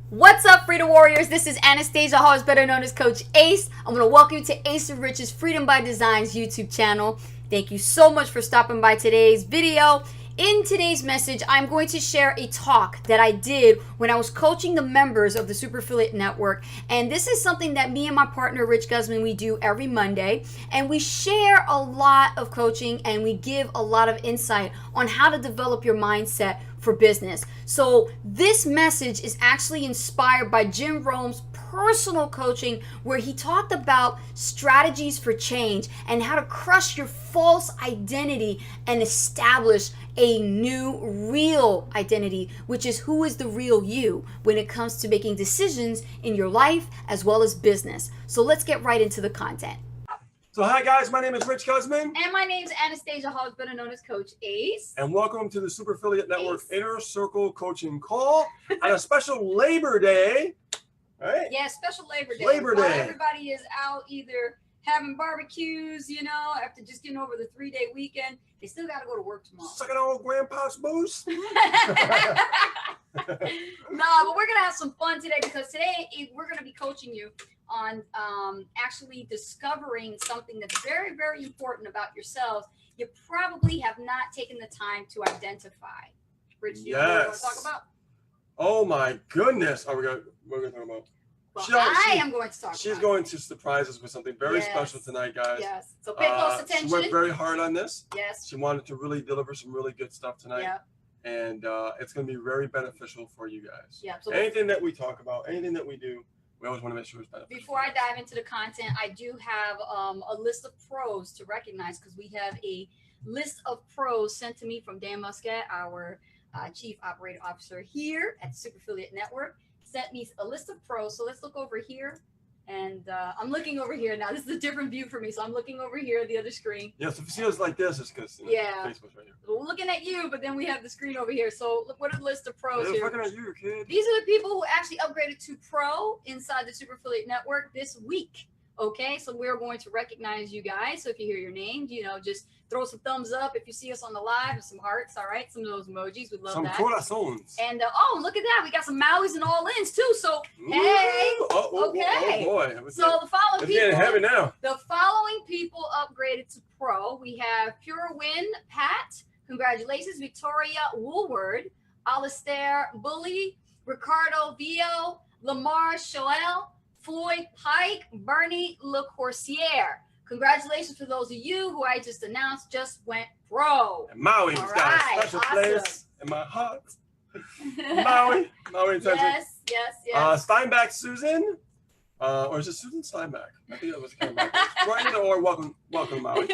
What's up, Freedom Warriors? This is Anastasia Hall, better known as Coach Ace. I'm going to welcome you to Ace of Riches Freedom by Design's YouTube channel. Thank you so much for stopping by today's video. In today's message, I'm going to share a talk that I did when I was coaching the members of the Super Affiliate Network. And this is something that me and my partner, Rich Guzman, we do every Monday. And we share a lot of coaching and we give a lot of insight on how to develop your mindset for business. So this message is actually inspired by Jim Rohn's personal coaching, where he talked about strategies for change and how to crush your false identity and establish a new real identity, which is who is the real you when it comes to making decisions in your life as well as business. So let's get right into the content. So hi guys, my name is Rich Guzman. And my name is Anastasia Hall, better known as Coach Ace. And welcome to the Super Affiliate Network Inner Circle Coaching Call on a special Labor Day. Right? Yeah, special Labor Day. Labor Day. While everybody is out either having barbecues, after just getting over the 3-day weekend, they still got to go to work tomorrow. Sucking on grandpa's booze. No, but we're going to have some fun today, because today we're going to be coaching you on actually discovering something that's very, very important about yourselves. You probably have not taken the time to identify. Rich, you know what we're going to talk about? Oh my goodness. We're going to talk about. Well, I am going to talk about. She's going to surprise us with something very special tonight, guys. Yes. So pay close attention. She worked very hard on this. Yes. She wanted to really deliver some really good stuff tonight. Yeah. And it's going to be very beneficial for you guys. Yeah. So anything that we talk about, anything that we do, we always want to make sure it's beneficial. Before I dive into the content, I do have a list of pros to recognize, because we have a list of pros sent to me from Dan Muscat, our Chief Operating Officer here at Super Affiliate Network. Sent me a list of pros. So let's look over here. And I'm looking over here now. This is a different view for me. So I'm looking over here at the other screen. Yeah, so if you see us like this, it's because Facebook's right here. We're looking at you, but then we have the screen over here. So look, what are the list of pros here? Looking at you, kid. These are the people who actually upgraded to pro inside the Super Affiliate Network this week. Okay, so we're going to recognize you guys. So if you hear your name, just throw some thumbs up if you see us on the live, and some hearts. All right, some of those emojis. We'd love that. Some corazones. And oh, look at that, we got some Mauis and all ins too. So hey, okay. Oh boy. So the following people. Getting heavy now. The following people upgraded to pro. We have Pure Win Pat. Congratulations, Victoria Woolward, Alistair Bully, Ricardo Vio, Lamar Shoel, Floyd Pike, Bernie LeCourcier. Congratulations for those of you who I just announced just went pro. And Maui's got a special place in my heart. Maui intention. Yes. Steinbach Susan. Or is it Susan Steinbach? I think that was kind of right. Or welcome Maui.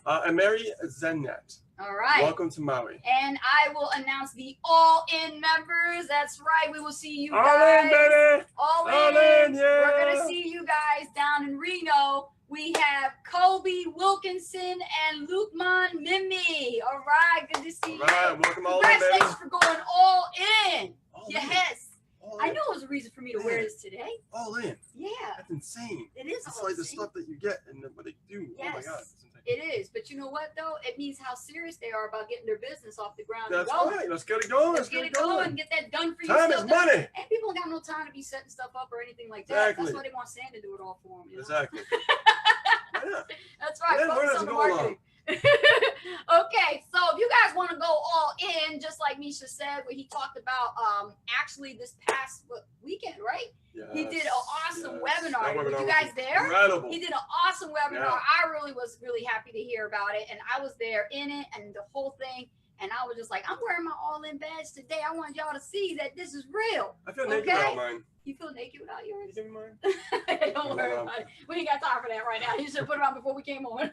And Mary Zennet. All right. Welcome to Maui. And I will announce the all-in members. That's right. We will see you guys. All in, baby. All in. Yeah. We're going to see you guys down in Reno. We have Kobe Wilkinson and Lukman Mimi. All right. Good to see you. All right. Welcome all in, baby. Congratulations for going all in. Yes. All I in. know it was a reason for me to wear this today. All in. Yeah. That's insane. It is. It's like the stuff that you get and what they do. Yes. Oh my God. It is, but you know what though? It means how serious they are about getting their business off the ground. That's right. Let's get it going. Let's get it going. Get that done for you. Time is money. And people don't have no time to be setting stuff up or anything like that. Exactly. That's why they want Sam to do it all for them. Exactly. That's right. Yeah, focus on the marketing. Okay, so if you guys want to go all in, just like Misha said, where he talked about actually this past weekend, right? Yes, he did an awesome webinar. Were you was guys there? Incredible. He did an awesome webinar. Yeah. I really was happy to hear about it, and I was there in it and the whole thing. And I was just like, I'm wearing my all-in badge today. I want y'all to see that this is real. I feel naked without mine. You feel naked without yours? You give me mine? Don't worry about it. We ain't got time for that right now. You should have put it on before we came on.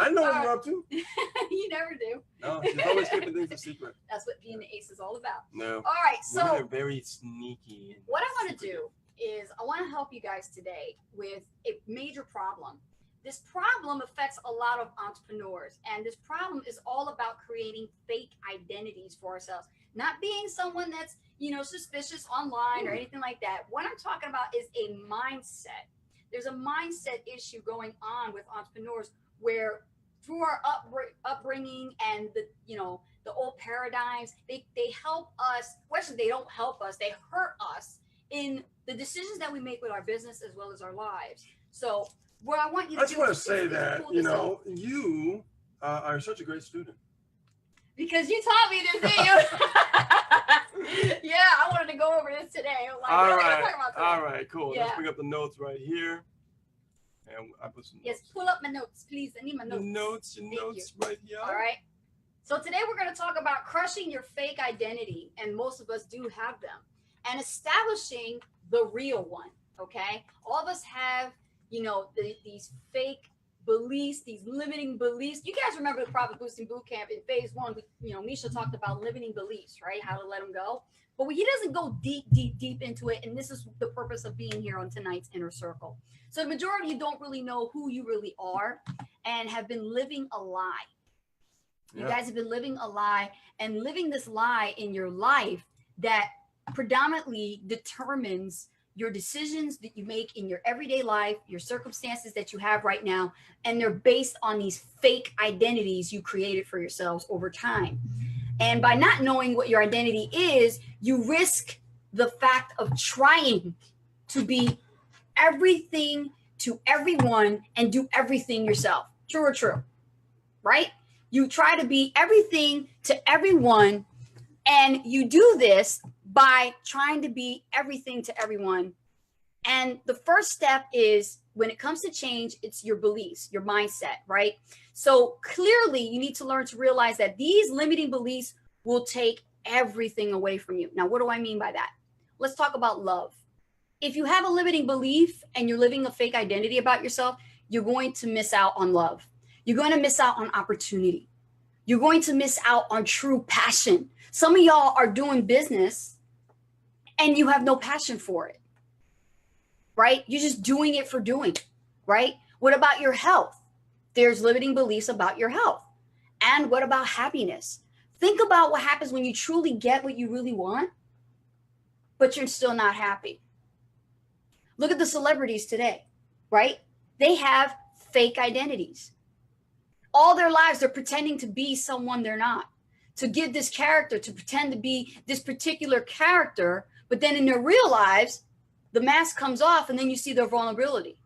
I know what you're up to. You never do. No, she's always keeping things a secret. That's what being the ace is all about. No. All right, so women are very sneaky. What I want to do is I want to help you guys today with a major problem. This problem affects a lot of entrepreneurs, and this problem is all about creating fake identities for ourselves, not being someone that's, suspicious online or anything like that. What I'm talking about is a mindset. There's a mindset issue going on with entrepreneurs where through our upbringing and the old paradigms, they help us. Well, actually, they don't help us. They hurt us in the decisions that we make with our business as well as our lives. So what I want you to I just want to say that, you know, you are such a great student. Because you taught me this, didn't you? Yeah, I wanted to go over this today. Like, all right, cool. Yeah. Let's bring up the notes right here. And I put some notes. Yes, pull up my notes, please. I need my notes. Your notes right here. All right. So today we're going to talk about crushing your fake identity, and most of us do have them, and establishing the real one, okay? All of us have, you know, these fake beliefs, these limiting beliefs. You guys remember the Profit Boosting Bootcamp in phase 1, you know, Misha talked about limiting beliefs, right? How to let them go. But he doesn't go deep into it, and this is the purpose of being here on tonight's Inner Circle. So the majority of you don't really know who you really are and have been living a lie. You guys have been living a lie and living this lie in your life that predominantly determines your decisions that you make in your everyday life, your circumstances that you have right now, and they're based on these fake identities you created for yourselves over time. And by not knowing what your identity is, you risk the fact of trying to be everything to everyone and do everything yourself. True or true? Right? You try to be everything to everyone, and you do this by trying to be everything to everyone. And the first step is, when it comes to change, it's your beliefs, your mindset, right? So clearly you need to learn to realize that these limiting beliefs will take everything away from you. Now, what do I mean by that? Let's talk about love. If you have a limiting belief and you're living a fake identity about yourself, you're going to miss out on love. You're going to miss out on opportunity. You're going to miss out on true passion. Some of y'all are doing business and you have no passion for it, right? You're just doing it for doing, right? What about your health? There's limiting beliefs about your health. And what about happiness? Think about what happens when you truly get what you really want, but you're still not happy. Look at the celebrities today, right? They have fake identities. All their lives, they're pretending to be someone they're not, to give this character, to pretend to be this particular character. But then in their real lives, the mask comes off and then you see their vulnerability.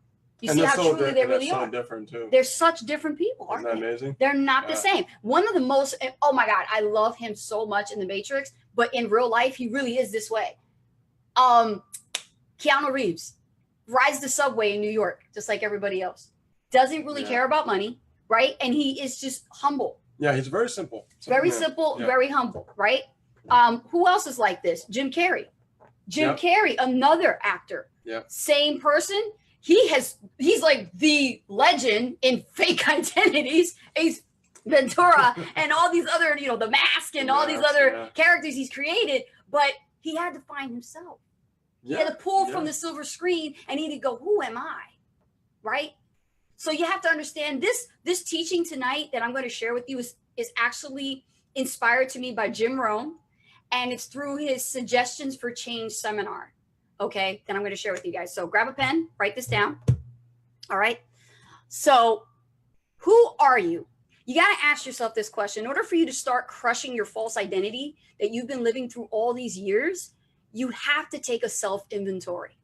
You see how truly they really are. Different too. They're such different people, aren't they? Isn't that amazing? They're not the same. One of the most, oh my God, I love him so much in The Matrix, but in real life, he really is this way. Keanu Reeves rides the subway in New York, just like everybody else. Doesn't really care about money, right? And he is just humble. Yeah, he's very simple. Very simple, very humble, right? Who else is like this? Jim Carrey. Jim Carrey, another actor. Yeah. Same person. He's like the legend in fake identities. Ace Ventura and all these other, you know, The Mask and all these other characters he's created, but he had to find himself. He had to pull from the silver screen and he had to go, who am I? Right? So you have to understand this teaching tonight that I'm going to share with you is actually inspired to me by Jim Rohn, and it's through his Suggestions for Change seminar. Okay, then I'm going to share with you guys. So grab a pen, write this down. All right. So who are you? You got to ask yourself this question. In order for you to start crushing your false identity that you've been living through all these years, you have to take a self-inventory.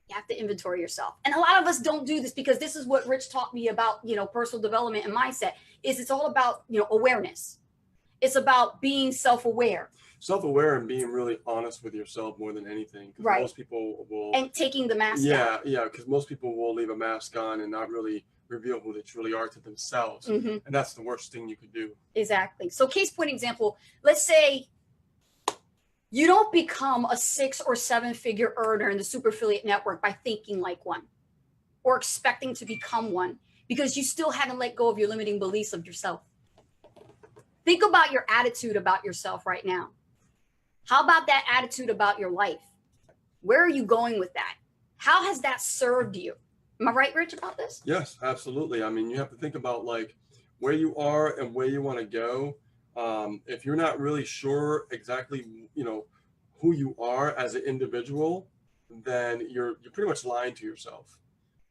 You have to inventory yourself. And a lot of us don't do this because this is what Rich taught me about, you know, personal development and mindset. It's all about, you know, awareness. It's about being self-aware. Self-aware and being really honest with yourself more than anything. Right. Most people will. And taking the mask off. Yeah, because most people will leave a mask on and not really reveal who they truly are to themselves. Mm-hmm. And that's the worst thing you could do. Exactly. So case point example, let's say you don't become a 6 or 7 figure earner in the super affiliate network by thinking like one or expecting to become one because you still haven't let go of your limiting beliefs of yourself. Think about your attitude about yourself right now. How about that attitude about your life? Where are you going with that? How has that served you? Am I right, Rich, about this? Yes, absolutely. I mean, you have to think about like where you are and where you want to go. If you're not really sure exactly, you know, who you are as an individual, then you're pretty much lying to yourself.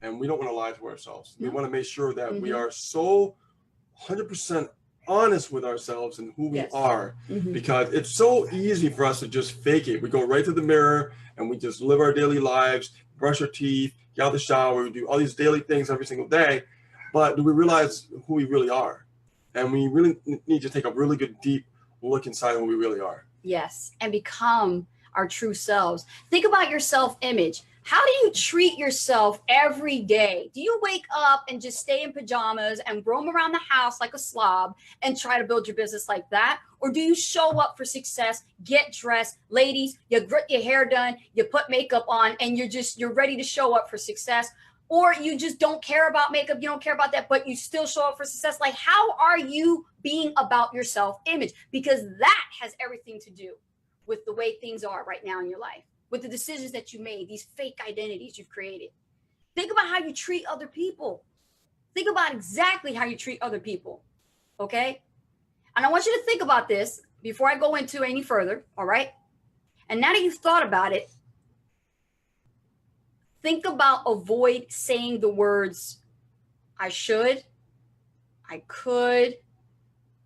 And we don't want to lie to ourselves. We want to make sure that we are so 100% honest with ourselves and who we Yes. are, because it's so easy for us to just fake it. We go right to the mirror and we just live our daily lives, brush our teeth, get out of the shower, we do all these daily things every single day. But do we realize who we really are? And we really need to take a really good deep look inside who we really are. Yes, and become our true selves. Think about your self-image. How do you treat yourself every day? Do you wake up and just stay in pajamas and roam around the house like a slob and try to build your business like that? Or do you show up for success, get dressed, ladies, you get your hair done, you put makeup on, and you're ready to show up for success? Or you just don't care about makeup, you don't care about that, but you still show up for success? Like, how are you being about your self-image? Because that has everything to do with the way things are right now in your life, with the decisions that you made, these fake identities you've created. Think about how you treat other people. Think about exactly how you treat other people, okay? And I want you to think about this before I go into any further, all right? And now that you've thought about it, think about avoid saying the words, I should, I could,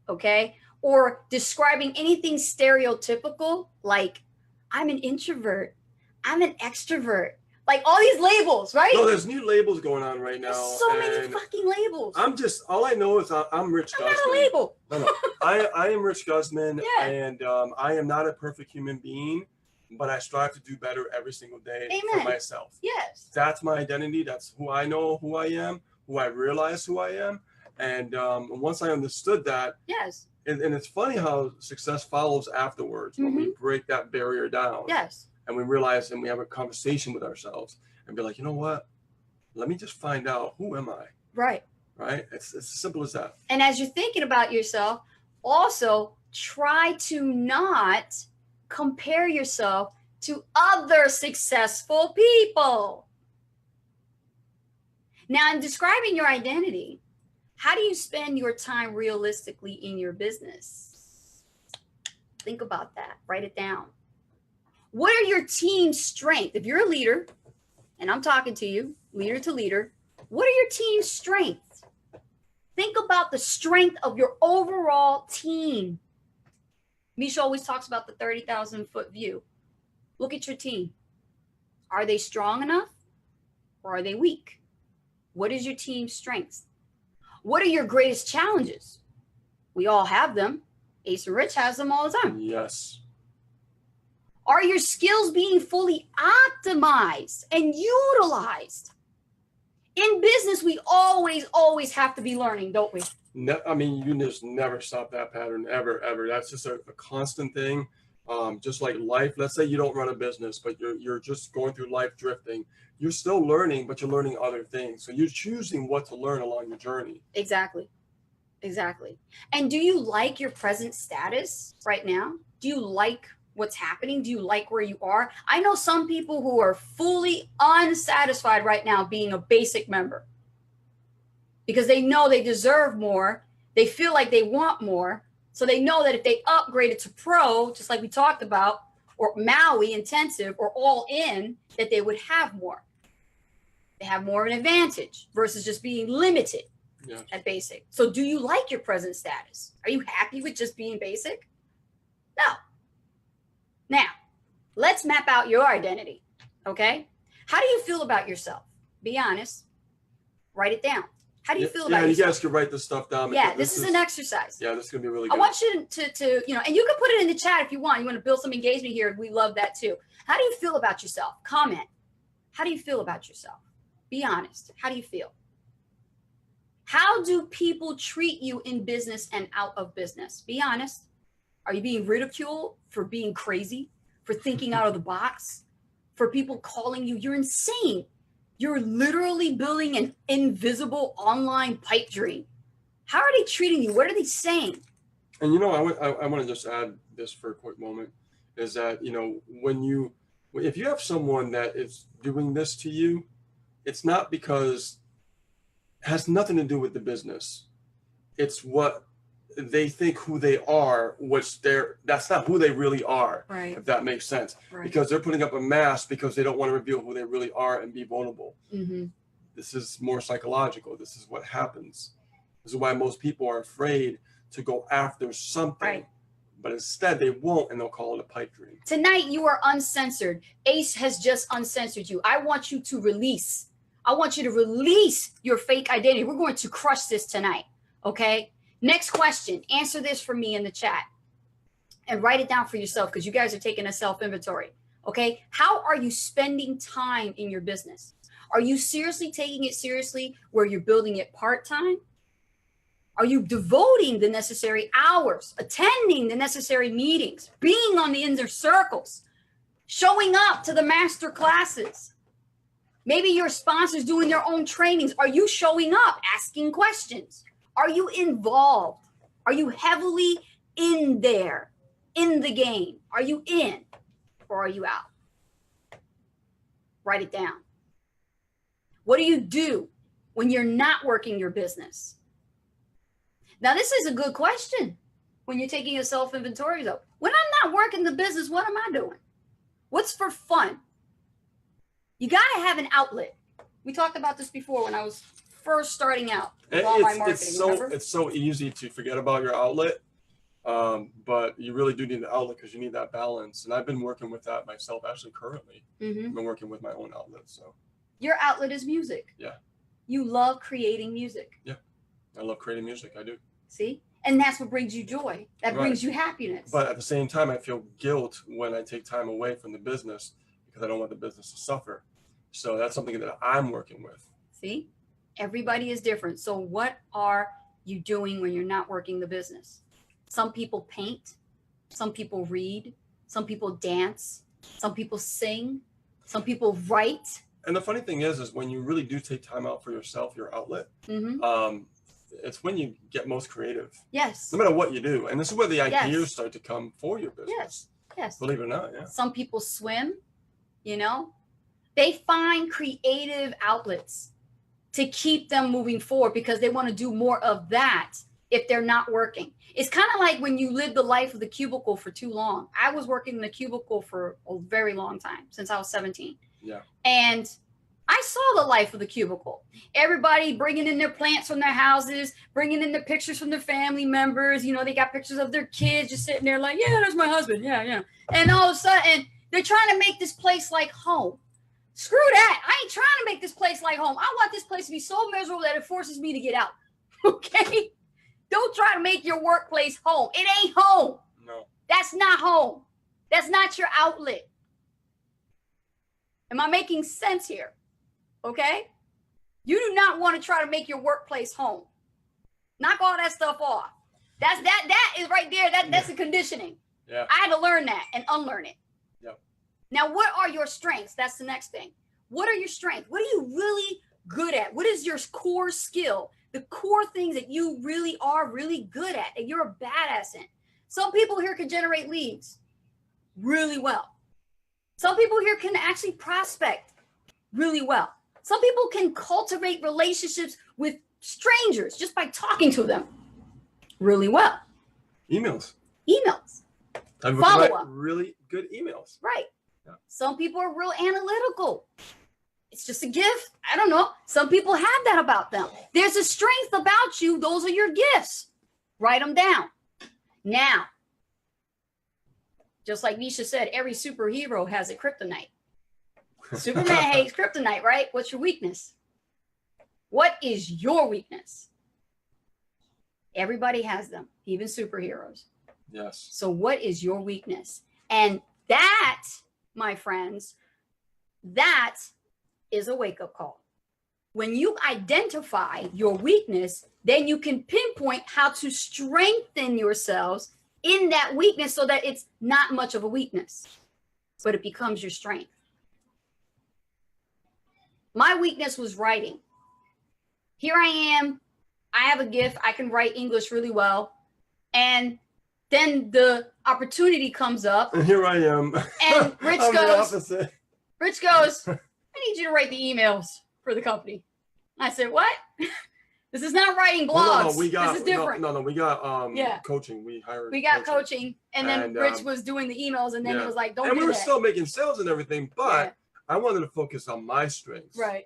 okay? Or describing anything stereotypical, like I'm an introvert, I'm an extrovert. Like all these labels, right? No, there's new labels going on right now. There's so many fucking labels. All I know is I'm Rich Guzman. I'm not a label. No. I am Rich Guzman, Yeah. and I am not a perfect human being, but I strive to do better every single day for myself. Yes. That's my identity. That's who I know who I am, who I realize who I am. And once I understood that, yes. And it's funny how success follows afterwards when we break that barrier down. Yes. And we realize and we have a conversation with ourselves and be like, you know what? Let me just find out, who am I? Right. Right? It's as simple as that. And as you're thinking about yourself, also try to not compare yourself to other successful people. Now, in describing your identity, how do you spend your time realistically in your business? Think about that. Write it down. What are your team's strengths? If you're a leader, and I'm talking to you, leader to leader, what are your team's strengths? Think about the strength of your overall team. Misha always talks about the 30,000-foot view. Look at your team. Are they strong enough or are they weak? What is your team's strengths? What are your greatest challenges? We all have them. Ace and Rich has them all the time. Yes. Are your skills being fully optimized and utilized? In business, we always have to be learning, don't we? No, I mean, you just never stop that pattern, ever. That's just a constant thing. Just like life, let's say you don't run a business, but you're just going through life drifting. You're still learning, but you're learning other things. So you're choosing what to learn along your journey. Exactly. And do you like your present status right now? Do you like what's happening? Do you like where you are? I know some people who are fully unsatisfied right now being a basic member because they know they deserve more. They feel like they want more. So they know that if they upgraded to pro, just like we talked about, or Maui intensive or all in, that they would have more. They have more of an advantage versus just being limited at basic. So do you like your present status? Are you happy with just being basic? No. Now, let's map out your identity, okay? How do you feel about yourself? Be honest. Write it down. How do you feel about yourself? You guys can write this stuff down. Yeah, this is an exercise. Yeah, this is going to be really good. I want you to, you know, and you can put it in the chat if you want. You want to build some engagement here. We love that too. How do you feel about yourself? Comment. How do you feel about yourself? Be honest. How do you feel? How do people treat you in business and out of business? Be honest. Are you being ridiculed for being crazy, for thinking out of the box, for people calling you, you're insane? You're literally building an invisible online pipe dream. How are they treating you? What are they saying? And, you know, I want to just add this for a quick moment, is that, you know, if you have someone that is doing this to you, it's not because it has nothing to do with the business. It's what they think who they are, that's not who they really are, right? If that makes sense. Right. Because they're putting up a mask because they don't want to reveal who they really are and be vulnerable. Mm-hmm. This is more psychological. This is what happens. This is why most people are afraid to go after something. Right. But instead they won't, and they'll call it a pipe dream. Tonight you are uncensored. Ace has just uncensored you. I want you to release. I want you to release your fake identity. We're going to crush this tonight. Okay? Next question. Answer this for me in the chat. And write it down for yourself, because you guys are taking a self-inventory. Okay? How are you spending time in your business? Are you seriously taking it seriously where you're building it part-time? Are you devoting the necessary hours, attending the necessary meetings, being on the inner circles, showing up to the master classes? Maybe your sponsors doing their own trainings. Are you showing up, asking questions? Are you involved? Are you heavily in there, in the game? Are you in or are you out? Write it down. What do you do when you're not working your business? Now, this is a good question when you're taking a self-inventory, though. When I'm not working the business, what am I doing? What's for fun? You got to have an outlet. We talked about this before when I was first starting out with online marketing. It's so easy to forget about your outlet, but you really do need the outlet because you need that balance. And I've been working with that myself, actually, currently. I've been working with my own outlet. So your outlet is music. Yeah. You love creating music. Yeah. I love creating music. I do. See? And that's what brings you joy. That brings you happiness. But at the same time, I feel guilt when I take time away from the business because I don't want the business to suffer. So that's something that I'm working with. See? Everybody is different. So what are you doing when you're not working the business? Some people paint. Some people read. Some people dance. Some people sing. Some people write. And the funny thing is when you really do take time out for yourself, your outlet, it's when you get most creative. Yes. No matter what you do. And this is where the ideas start to come for your business. Yes. Yes. Believe it or not, yeah. Some people swim, you know. They find creative outlets to keep them moving forward because they want to do more of that if they're not working. It's kind of like when you live the life of the cubicle for too long. I was working in the cubicle for a very long time, since I was 17. Yeah. And I saw the life of the cubicle. Everybody bringing in their plants from their houses, bringing in the pictures from their family members. You know, they got pictures of their kids just sitting there like, yeah, that's my husband. Yeah, yeah. And all of a sudden, they're trying to make this place like home. Screw that. I ain't trying to make this place like home. I want this place to be so miserable that it forces me to get out. Okay? Don't try to make your workplace home. It ain't home. No. That's not home. That's not your outlet. Am I making sense here? Okay? You do not want to try to make your workplace home. Knock all that stuff off. That is right there. That's a conditioning. Yeah. I had to learn that and unlearn it. Yep. Now, what are your strengths? That's the next thing. What are your strengths? What are you really good at? What is your core skill? The core things that you really are really good at, that you're a badass in. Some people here can generate leads really well. Some people here can actually prospect really well. Some people can cultivate relationships with strangers just by talking to them really well. Emails. Follow up. Really good emails. Right. Yeah. Some people are real analytical. It's just a gift. I don't know. Some people have that about them. There's a strength about you. Those are your gifts. Write them down. Now, just like Nisha said, every superhero has a kryptonite. Superman hates kryptonite, right? What's your weakness? What is your weakness? Everybody has them, even superheroes. Yes. So what is your weakness? And that, my friends, that is a wake-up call. When you identify your weakness, then you can pinpoint how to strengthen yourselves in that weakness so that it's not much of a weakness, but it becomes your strength. My weakness was writing. Here I am. I have a gift. I can write English really well. And then the opportunity comes up. And here I am. And Rich goes, I need you to write the emails for the company. I said, what? This is not writing blogs. This is different. We got coaching. We got coaching. And then Rich was doing the emails, and then he was like, don't do that. And we were still making sales and everything, but I wanted to focus on my strengths. Right.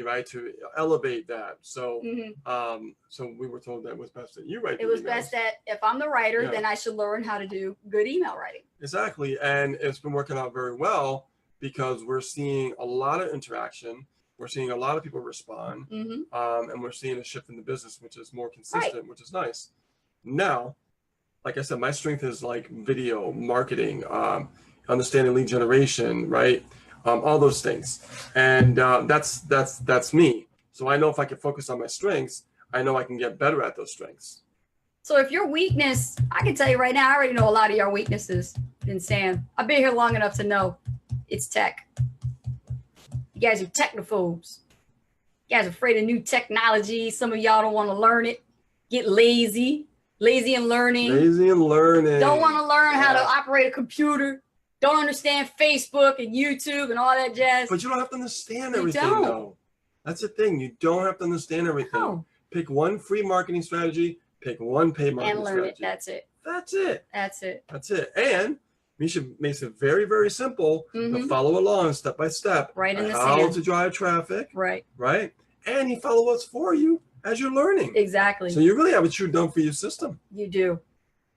right, to elevate that. So, so we were told that it was best that you write. It was best that if I'm the writer, then I should learn how to do good email writing. Exactly, and it's been working out very well because we're seeing a lot of interaction. We're seeing a lot of people respond, and we're seeing a shift in the business, which is more consistent, which is nice. Now, like I said, my strength is like video marketing, understanding lead generation, right? All those things, and that's me. So I know if I can focus on my strengths, I know I can get better at those strengths. So if your weakness, I can tell you right now, I already know a lot of your weaknesses in Sam. I've been here long enough to know it's tech. You guys are technophobes. You guys are afraid of new technology. Some of y'all don't want to learn it. Get lazy. Lazy in learning. Lazy in learning. Don't want to learn how to operate a computer. Don't understand Facebook and YouTube and all that jazz. But you don't have to understand everything, though. That's the thing. You don't have to understand everything. No. Pick one free marketing strategy. Pick one paid marketing strategy. And learn it. That's it. That's it. That's it. That's it. And Misha makes it very, very simple to follow along step by step. Right in the how sand. to drive traffic. Right. Right. And he follows for you as you're learning. Exactly. So you really have a true done-for-you system. You do.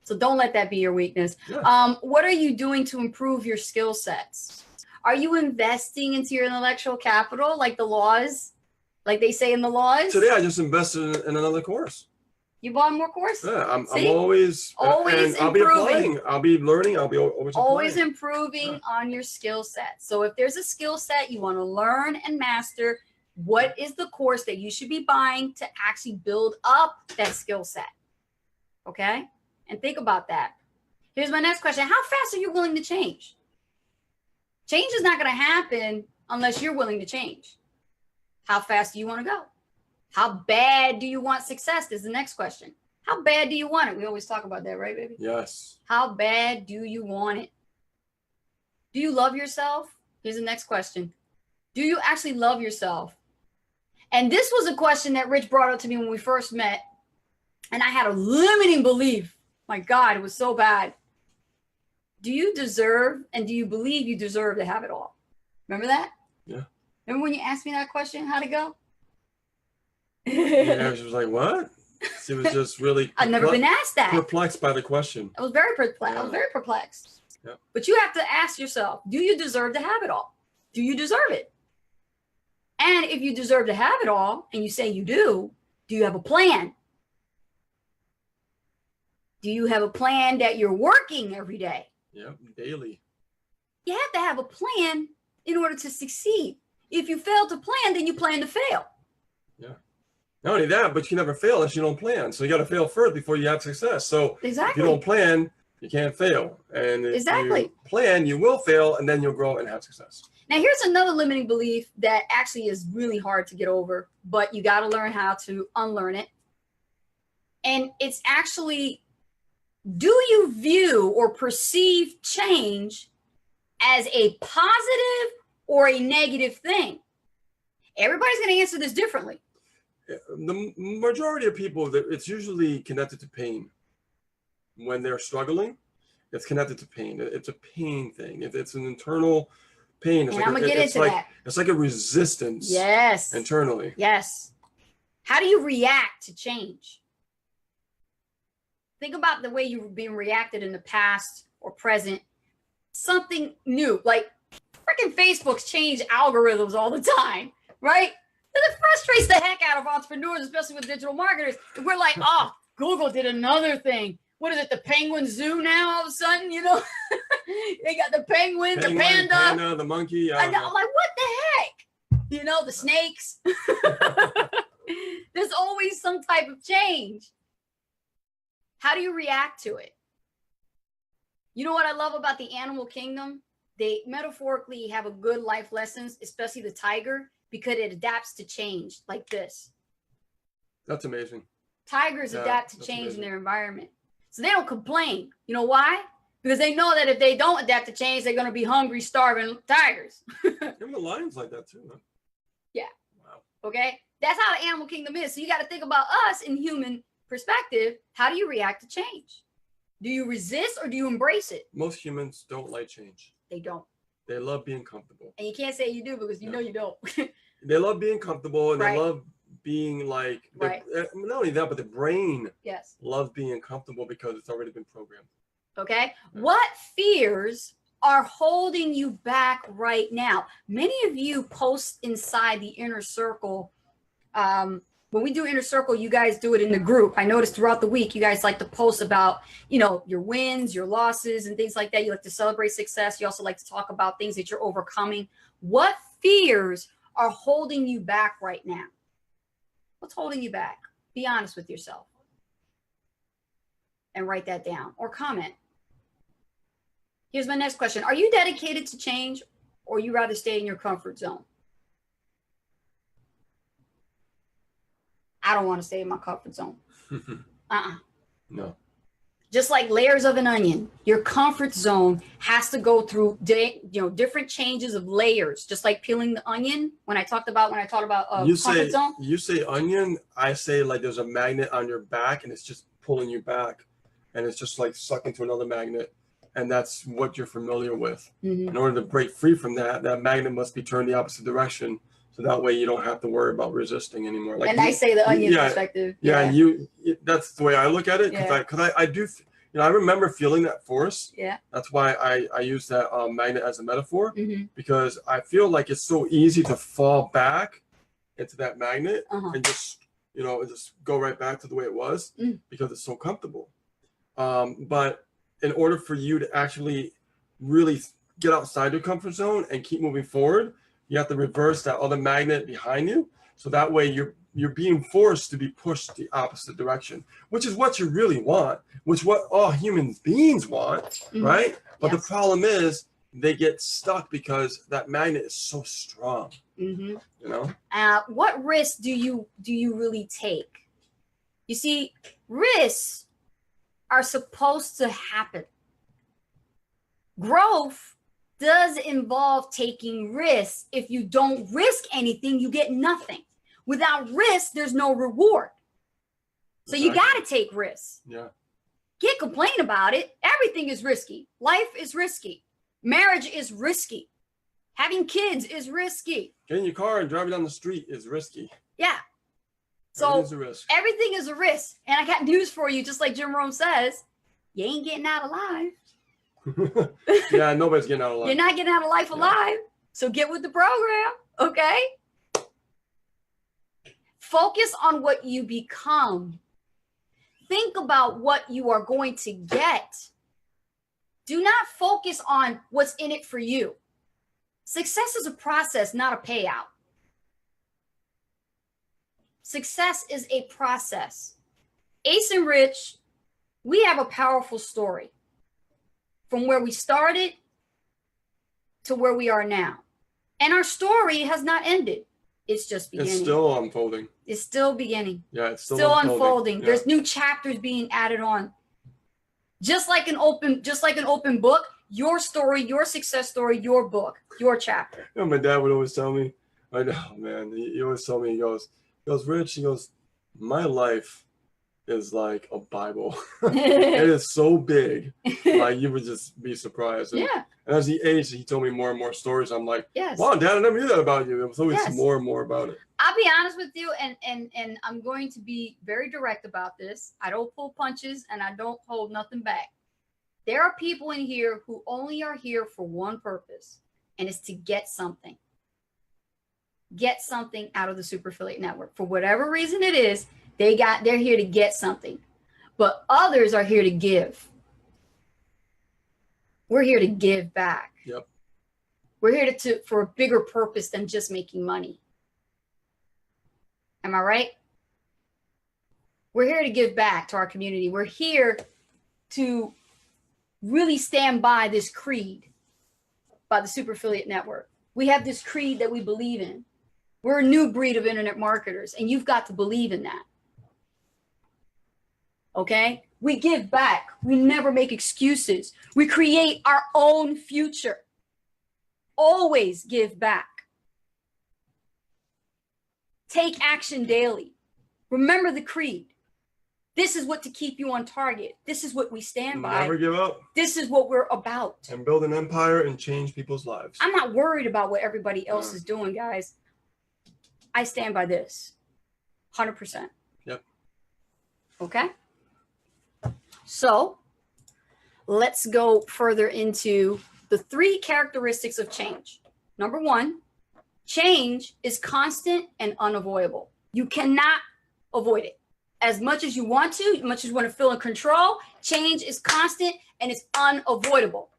So don't let that be your weakness. Yeah. What are you doing to improve your skill sets? Are you investing into your intellectual capital like the laws, like they say in the laws? Today I just invested in another course. You bought more courses? Yeah, I'm always improving. I'll be applying. I'll be learning. I'll be always improving on your skill set. So if there's a skill set you want to learn and master, what is the course that you should be buying to actually build up that skill set? Okay? And think about that. Here's my next question. How fast are you willing to change? Change is not going to happen unless you're willing to change. How fast do you want to go? How bad do you want success is the next question. How bad do you want it? We always talk about that, right, baby? Yes. How bad do you want it? Do you love yourself? Here's the next question. Do you actually love yourself? And this was a question that Rich brought up to me when we first met. And I had a limiting belief. My God, it was so bad. Do you deserve and do you believe you deserve to have it all? Remember that? Yeah. Remember when you asked me that question? How'd it go? Yeah, she was like, what? She was just really I've never been asked that. Perplexed by the question. I was very perplexed. I was very perplexed. Yeah. But you have to ask yourself, do you deserve to have it all? Do you deserve it? And if you deserve to have it all, and you say you do you have a plan? Do you have a plan that you're working every day? Yeah, daily. You have to have a plan in order to succeed. If you fail to plan, then you plan to fail. Yeah. Not only that, but you never fail if you don't plan. So you got to fail first before you have success. So if you don't plan, you can't fail. And if you plan, you will fail, and then you'll grow and have success. Now, here's another limiting belief that actually is really hard to get over, but you got to learn how to unlearn it. And it's actually, do you view or perceive change as a positive or a negative thing? Everybody's going to answer this differently. The majority of people, it's usually connected to pain. When they're struggling, it's connected to pain. It's a pain thing. It's an internal pain. It's and I'm going to get into that. It's like a resistance. Yes. Internally. Yes. How do you react to change? Think about the way you've been reacted in the past or present. Something new, like freaking Facebook's changed algorithms all the time, right? It frustrates the heck out of entrepreneurs, especially with digital marketers. We're like, oh, Google did another thing. What is it, the penguin zoo now all of a sudden, you know? They got the penguin, the panda. The monkey. I'm like, what the heck? You know, the snakes. There's always some type of change. How do you react to it? You know what I love about the animal kingdom? They metaphorically have a good life lessons, especially the tiger, because it adapts to change like this. That's amazing. Tigers adapt to change in their environment. So they don't complain. You know why? Because they know that if they don't adapt to change, they're going to be hungry, starving tigers. Even the lions like that too, huh? Yeah. Wow. Okay? That's how the animal kingdom is. So you got to think about us in human perspective. How do you react to change? Do you resist or do you embrace it? Most humans don't like change. They don't. They love being comfortable. And you can't say you do because you know you don't. they love being comfortable, and Right. they love being like, Right. not only that, but the brain Yes. loves being comfortable because it's already been programmed. Okay. What fears are holding you back right now? Many of you post inside the inner circle. When we do inner circle, you guys do it in the group. I noticed throughout the week, you guys like to post about, you know, your wins, your losses, and things like that. You like to celebrate success. You also like to talk about things that you're overcoming. What fears are holding you back right now? What's holding you back? Be honest with yourself and write that down or comment. Here's my next question. Are you dedicated to change, or you rather stay in your comfort zone? I don't want to stay in my comfort zone. No. Just like layers of an onion, your comfort zone has to go through, different changes of layers. Just like peeling the onion. When I talked about comfort zone. You say onion. I say like there's a magnet on your back, and it's just pulling you back, and it's just like sucking to another magnet, and that's what you're familiar with. Mm-hmm. In order to break free from that, that magnet must be turned the opposite direction. So that way you don't have to worry about resisting anymore. Like, and I say the onion perspective. Yeah, that's the way I look at it, because I do, I remember feeling that force. Yeah. That's why I use that magnet as a metaphor, mm-hmm. because I feel like it's so easy to fall back into that magnet and just go right back to the way it was because it's so comfortable. But in order for you to actually really get outside your comfort zone and keep moving forward, you have to reverse that other magnet behind you. So that way you're being forced to be pushed the opposite direction, which is what you really want, which is what all human beings want, right? But the problem is they get stuck because that magnet is so strong. You know? What risks do you really take? You see, risks are supposed to happen. Growth does involve taking risks. If you don't risk anything, you get nothing. Without risk, there's no reward. So you got to take risks. Yeah. Can't complain about it. Everything is risky. Life is risky. Marriage is risky. Having kids is risky. Getting your car and driving down the street is risky. Yeah. So everything is a risk. And I got news for you, just like Jim Rohn says, you ain't getting out alive. Yeah, nobody's getting out alive. You're not getting out of life alive. So get with the program, okay? Focus on what you become. Think about what you are going to get. Do not focus on what's in it for you. Success is a process, not a payout. Success is a process. Ace and Rich, we have a powerful story. From where we started to where we are now. And our story has not ended. It's just beginning. It's still unfolding. It's still beginning. Yeah, it's still unfolding. Yeah. There's new chapters being added on. Just like an open book, your story, your success story, your book, your chapter. You know, my dad would always tell me, I know, man, he always told me, he goes, Rich, he goes, my life is like a Bible. It is so big, like you would just be surprised. And, and as he aged, he told me more and more stories. I'm like, wow, Dad, I never knew that about you. It was always more and more about it. I'll be honest with you, and I'm going to be very direct about this. I don't pull punches, and I don't hold nothing back. There are people in here who only are here for one purpose, and it's to get something. Get something out of the Super Affiliate Network. For whatever reason it is, they're here to get something. But others are here to give. We're here to give back. Yep. We're here for a bigger purpose than just making money. Am I right? We're here to give back to our community. We're here to really stand by this creed, by the Super Affiliate Network. We have this creed that we believe in. We're a new breed of internet marketers, and you've got to believe in that. Okay? We give back. We never make excuses. We create our own future. Always give back. Take action daily. Remember the creed. This is what to keep you on target. This is what we stand by. Never give up. This is what we're about. And build an empire and change people's lives. I'm not worried about what everybody else is doing, guys. I stand by this. 100%. Yep. Okay. So let's go further into the 3 characteristics of change. Number 1, change is constant and unavoidable. You cannot avoid it. As much as you want to, as much as you want to feel in control, change is constant and it's unavoidable.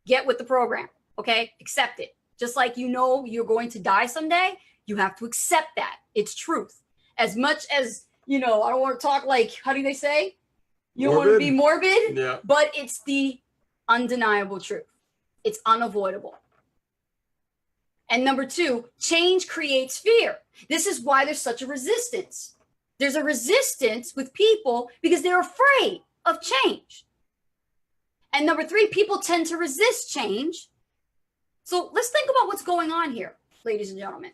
Get with the program, okay? Accept it. Just like you know you're going to die someday, you have to accept that. It's truth. As much as, you know, I don't want to talk like, how do they say? You don't want to be morbid, yeah. But it's the undeniable truth. It's unavoidable. And number 2, change creates fear. This is why there's such a resistance. There's a resistance with people because they're afraid of change. And number 3, people tend to resist change. So let's think about what's going on here, ladies and gentlemen.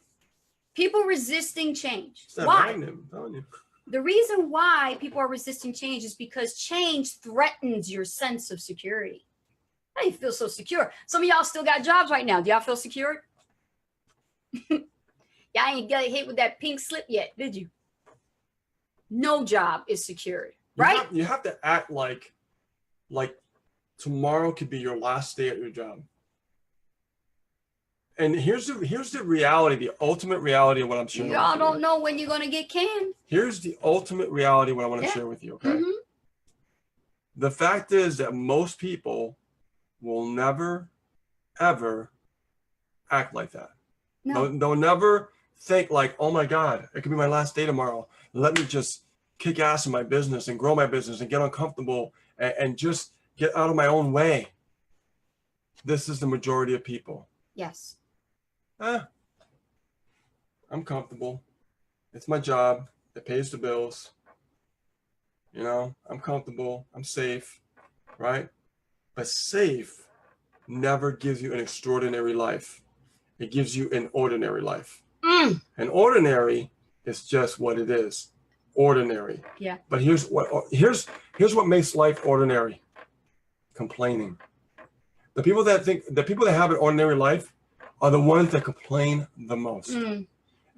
People resisting change. Why? The reason why people are resisting change is because change threatens your sense of security. How do you feel so secure? Some of y'all still got jobs right now. Do y'all feel secure? Y'all ain't got hit with that pink slip yet, did you? No job is secured, right? You have to act like tomorrow could be your last day at your job. And here's the reality, the ultimate reality of what I'm sharing. Y'all don't know when you're going to get canned. Here's the ultimate reality of what I want to share with you, okay? Mm-hmm. The fact is that most people will never, ever act like that. No. They'll never think like, oh my God, it could be my last day tomorrow. Let me just kick ass in my business and grow my business and get uncomfortable and just get out of my own way. This is the majority of people. Yes. I'm comfortable. It's my job. It pays the bills. You know, I'm comfortable. I'm safe, right? But safe never gives you an extraordinary life. It gives you an ordinary life. And ordinary is just what it is. Ordinary. Yeah. But here's what makes life ordinary. Complaining. The people that have an ordinary life are the ones that complain the most. And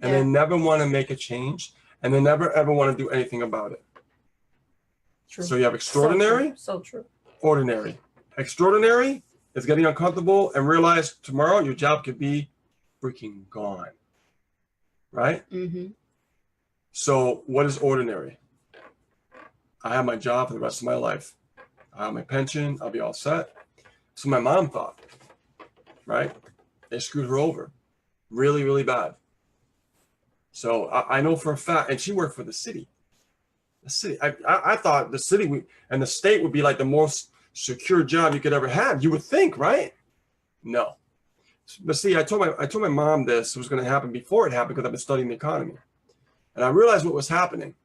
they never want to make a change, and they never ever want to do anything about it. True. So you have extraordinary, so true. Ordinary. Extraordinary is getting uncomfortable and realize tomorrow your job could be freaking gone. Right? Mm-hmm. So what is ordinary? I have my job for the rest of my life. I have my pension. I'll be all set. So my mom thought, right? They screwed her over really, really bad. So I know for a fact, and she worked for the city. The city. I thought the city and the state would be like the most secure job you could ever have. You would think, right? No. But see, I told my mom this was going to happen before it happened because I've been studying the economy. And I realized what was happening.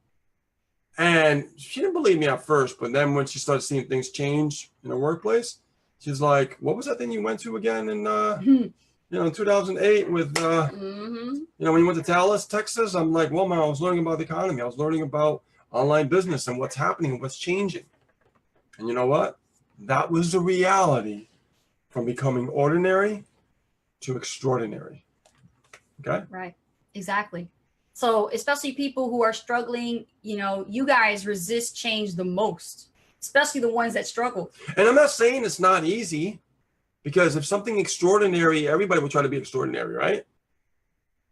And she didn't believe me at first, but then when she started seeing things change in her workplace, she's like, what was that thing you went to again in in 2008 with when you went to Dallas, Texas? I'm like, well, Mom, I was learning about the economy. I was learning about online business and what's happening and what's changing. And you know what? That was the reality from becoming ordinary to extraordinary. Okay? Right. Exactly. So especially people who are struggling, you know, you guys resist change the most, especially the ones that struggle. And I'm not saying it's not easy, because if something extraordinary, everybody will try to be extraordinary, right?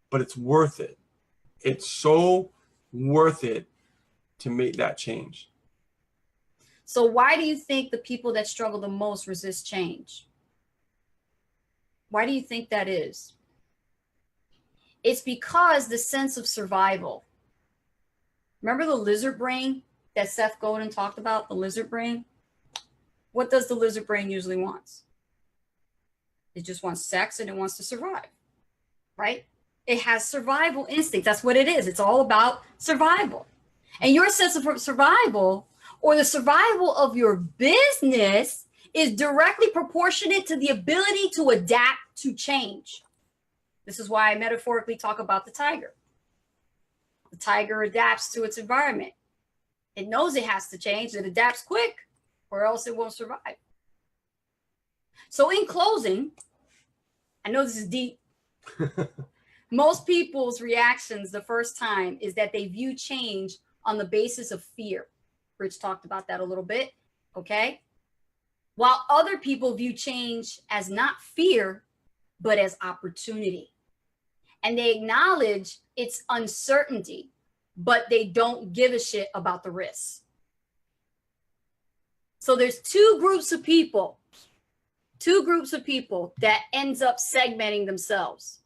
But it's worth it. It's so worth it to make that change. So why do you think the people that struggle the most resist change? Why do you think that is? It's because the sense of survival. Remember the lizard brain that Seth Godin talked about, the lizard brain? What does the lizard brain usually want? It just wants sex and it wants to survive, right? It has survival instinct. That's what it is. It's all about survival. And your sense of survival, or the survival of your business, is directly proportionate to the ability to adapt to change. This is why I metaphorically talk about the tiger. The tiger adapts to its environment. It knows it has to change. It adapts quick, or else it won't survive. So in closing, I know this is deep. Most people's reactions the first time is that they view change on the basis of fear. Rich talked about that a little bit, okay? While other people view change as not fear, but as opportunity. And they acknowledge its uncertainty, but they don't give a shit about the risks. So there's two groups of people that ends up segmenting themselves.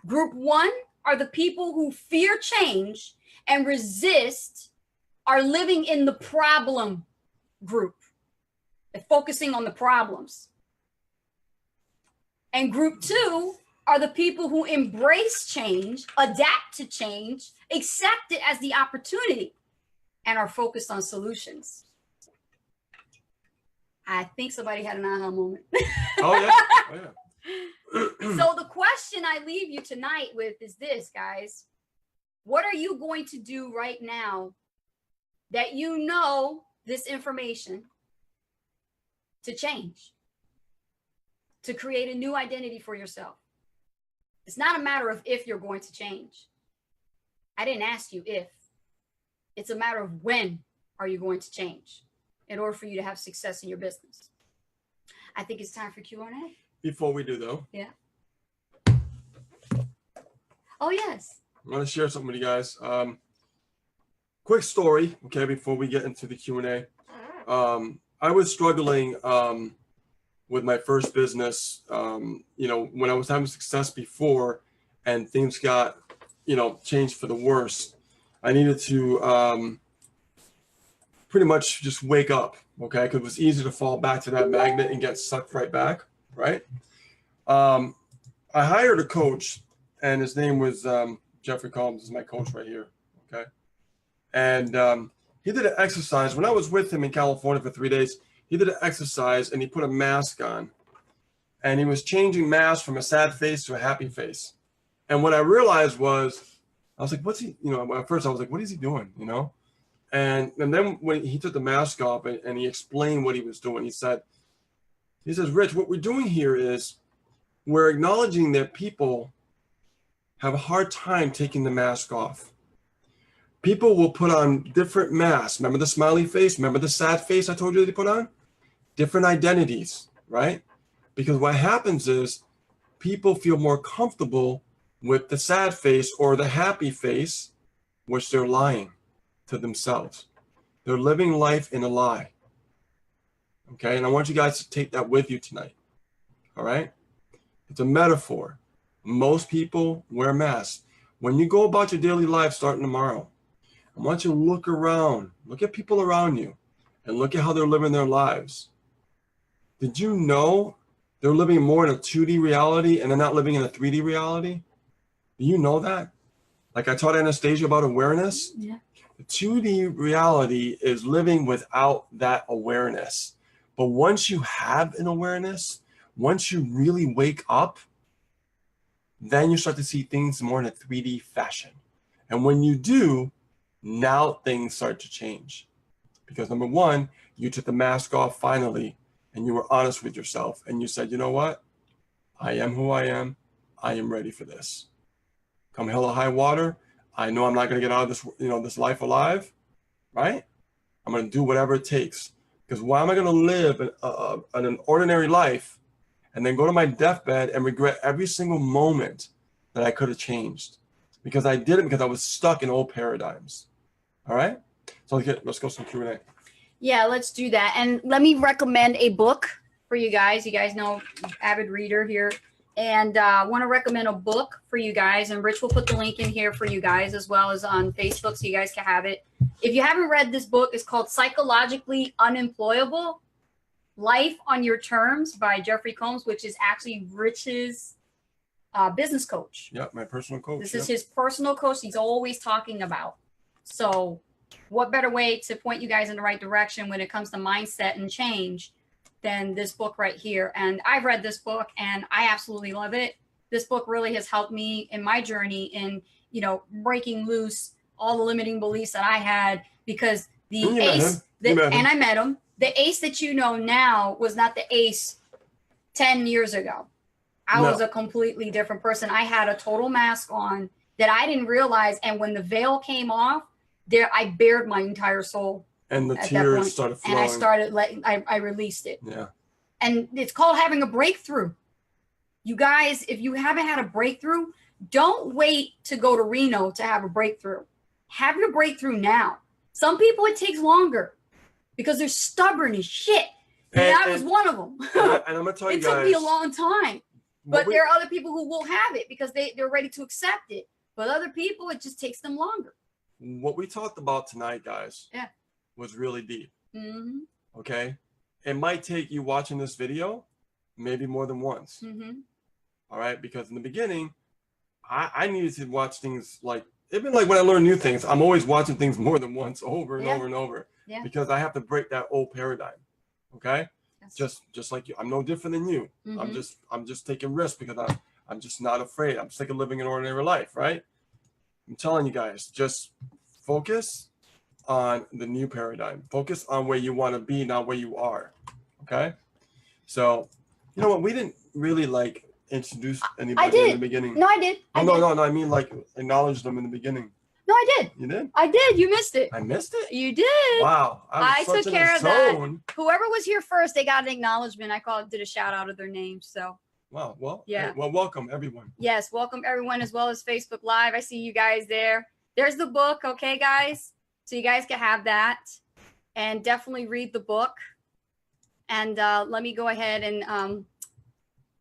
Group one are the people who fear change and resist, are living in the problem group. They're focusing on the problems. And group two are the people who embrace change, adapt to change, accept it as the opportunity, and are focused on solutions. I think somebody had an aha moment. Oh, yeah. Oh, yeah. So the question I leave you tonight with is this, guys. What are you going to do right now that you know this information to change, to create a new identity for yourself? It's not a matter of if you're going to change. I didn't ask you if. It's a matter of when are you going to change in order for you to have success in your business. I think it's time for Q&A. Before we do, though. Yeah. Oh, yes. I'm going to share something with you guys. Quick story, okay, before we get into the Q&A. I was struggling with my first business, you know, when I was having success before and things got, you know, changed for the worse. I needed to pretty much just wake up, okay, because it was easy to fall back to that magnet and get sucked right back, right? I hired a coach, and his name was Jeffrey Combs. Is my coach right here, okay? And he did an exercise. When I was with him in California for 3 days, he did an exercise, and he put a mask on. And he was changing masks from a sad face to a happy face. And what I realized was, I was like, what's he, you know, at first I was like, what is he doing, you know? And then when he took the mask off and he explained what he was doing, he says, Rich, what we're doing here is we're acknowledging that people have a hard time taking the mask off. People will put on different masks. Remember the smiley face? Remember the sad face I told you they put on? Different identities, right? Because what happens is people feel more comfortable with the sad face or the happy face, which they're lying to themselves. They're living life in a lie. Okay, and I want you guys to take that with you tonight. All right? It's a metaphor. Most people wear masks. When you go about your daily life starting tomorrow, I want you to look around, look at people around you, and look at how they're living their lives. Did you know they're living more in a 2D reality and they're not living in a 3D reality? Do you know that? Like I taught Anastasia about awareness. Yeah. The 2D reality is living without that awareness. But once you have an awareness, once you really wake up, then you start to see things more in a 3D fashion. And when you do, now things start to change. Because number one, you took the mask off finally, and you were honest with yourself. And you said, you know what? I am who I am. I am ready for this. Come hell or high water, I know I'm not going to get out of this, you know, this life alive, right? I'm going to do whatever it takes. Because why am I going to live an ordinary life and then go to my deathbed and regret every single moment that I could have changed? Because I did it because I was stuck in old paradigms. All right? So let's go some Q&A. Yeah, let's do that. And let me recommend a book for you guys. You guys know, avid reader here. And I want to recommend a book for you guys. And Rich will put the link in here for you guys as well as on Facebook so you guys can have it. If you haven't read this book, it's called Psychologically Unemployable, Life on Your Terms by Jeffrey Combs, which is actually Rich's business coach. Yeah, my personal coach. This is his personal coach he's always talking about. So what better way to point you guys in the right direction when it comes to mindset and change than this book right here. And I've read this book and I absolutely love it. This book really has helped me in my journey in, you know, breaking loose all the limiting beliefs that I had, because the ace, and I met him, the ace that you know now was not the ace 10 years ago. I was a completely different person. I had a total mask on that I didn't realize. And when the veil came off, I bared my entire soul. And the tears started flowing. And I started I released it. Yeah. And it's called having a breakthrough. You guys, if you haven't had a breakthrough, don't wait to go to Reno to have a breakthrough. Have your breakthrough now. Some people, it takes longer because they're stubborn as shit. And I was one of them. And I'm going to tell you guys. It took me a long time. But there are other people who will have it because they're ready to accept it. But other people, it just takes them longer. What we talked about tonight, guys, was really deep. Mm-hmm. Okay? It might take you watching this video maybe more than once. Mm-hmm. All right? Because in the beginning, I needed to watch things like, even like when I learn new things, I'm always watching things more than once, over and over and over. Yeah. Because I have to break that old paradigm. Okay? Just like you. I'm no different than you. Mm-hmm. I'm just taking risks because I'm just not afraid. I'm sick of living an ordinary life, right? I'm telling you guys, just focus on the new paradigm. Focus on where you want to be, not where you are. Okay? So, you know what? We didn't really like introduce anybody in the beginning. No, I did. No. I mean, like, acknowledge them in the beginning. No, I did. You did? I did. You missed it. I missed it? You did. Wow. I took care of that. Whoever was here first, they got an acknowledgement. I did a shout out of their names. So. Wow. Well, yeah. Well, welcome everyone. Yes, welcome everyone, as well as Facebook Live. I see you guys there. There's the book, okay, guys? So you guys can have that, and definitely read the book. And let me go ahead and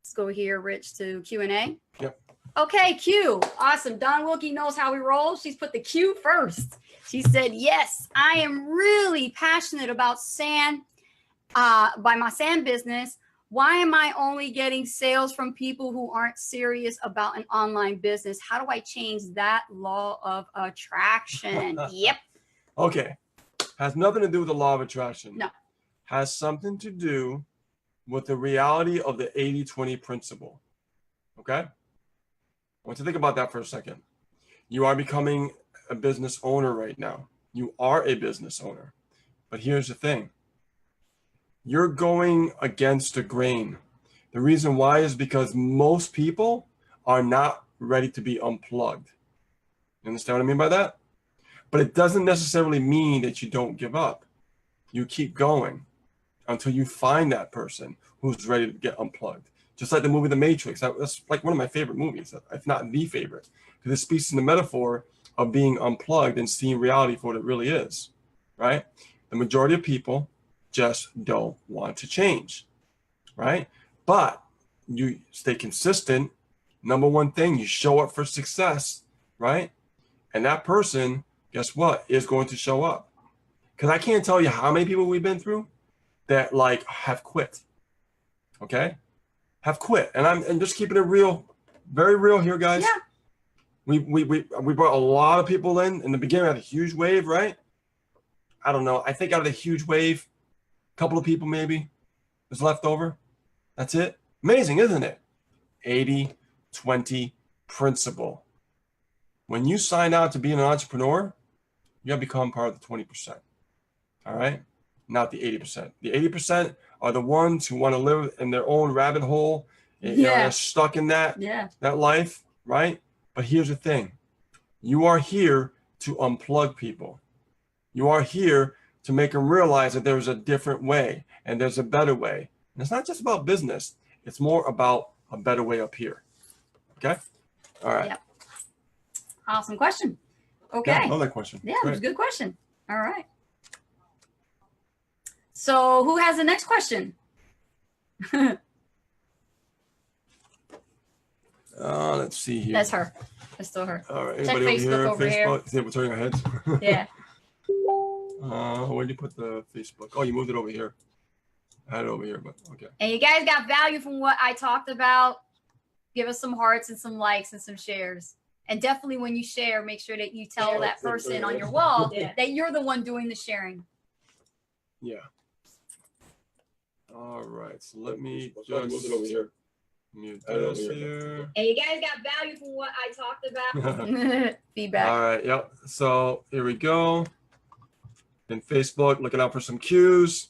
let's go here, Rich, to Q&A. Yep. Okay, Q. Awesome. Don Wilkie knows how we roll. She's put the Q first. She said, yes, I am really passionate about sand, by my sand business. Why am I only getting sales from people who aren't serious about an online business? How do I change that law of attraction? Yep. Okay. Has nothing to do with the law of attraction. No. Has something to do with the reality of the 80-20 principle. Okay? I want you to think about that for a second. You are becoming a business owner right now. You are a business owner. But here's the thing. You're going against the grain. The reason why is because most people are not ready to be unplugged. You understand what I mean by that? But it doesn't necessarily mean that you don't give up. You keep going until you find that person who's ready to get unplugged. Just like the movie The Matrix. That's like one of my favorite movies, if not the favorite, because it speaks to the metaphor of being unplugged and seeing reality for what it really is, right? The majority of people just don't want to change, right? But you stay consistent. Number one thing, you show up for success, right? And that person, guess what, is going to show up. Because I can't tell you how many people we've been through that like have quit, okay? Have quit. And I'm just keeping it real, very real here, guys. Yeah. We brought a lot of people in the beginning. We had a huge wave, right? I don't know. I think out of the huge wave, a couple of people maybe was left over. That's it. Amazing, isn't it? 80-20 principle. When you sign out to be an entrepreneur, you have become part of the 20%. All right? Not the 80%. The 80% are the ones who want to live in their own rabbit hole. You know, they're stuck in that life, right? But here's the thing. You are here to unplug people. You are here to make them realize that there's a different way and there's a better way. And it's not just about business. It's more about a better way up here. Okay? All right. Yep. Awesome question. Okay. Yeah, I love that question. Yeah, it was a good question. All right. So who has the next question? Let's see here. That's her. That's still her. All right. Check Anybody Facebook over here. See, we're turning our heads. Yeah. Where'd you put the Facebook? Oh, you moved it over here. I had it over here, but okay. And you guys got value from what I talked about. Give us some hearts and some likes and some shares. And definitely when you share, make sure that you tell that person on your wall that you're the one doing the sharing. Yeah. All right. So let me just move it over here. Mute this here. And you guys got value from what I talked about. Feedback. All right. Yep. So here we go. In Facebook, looking out for some cues.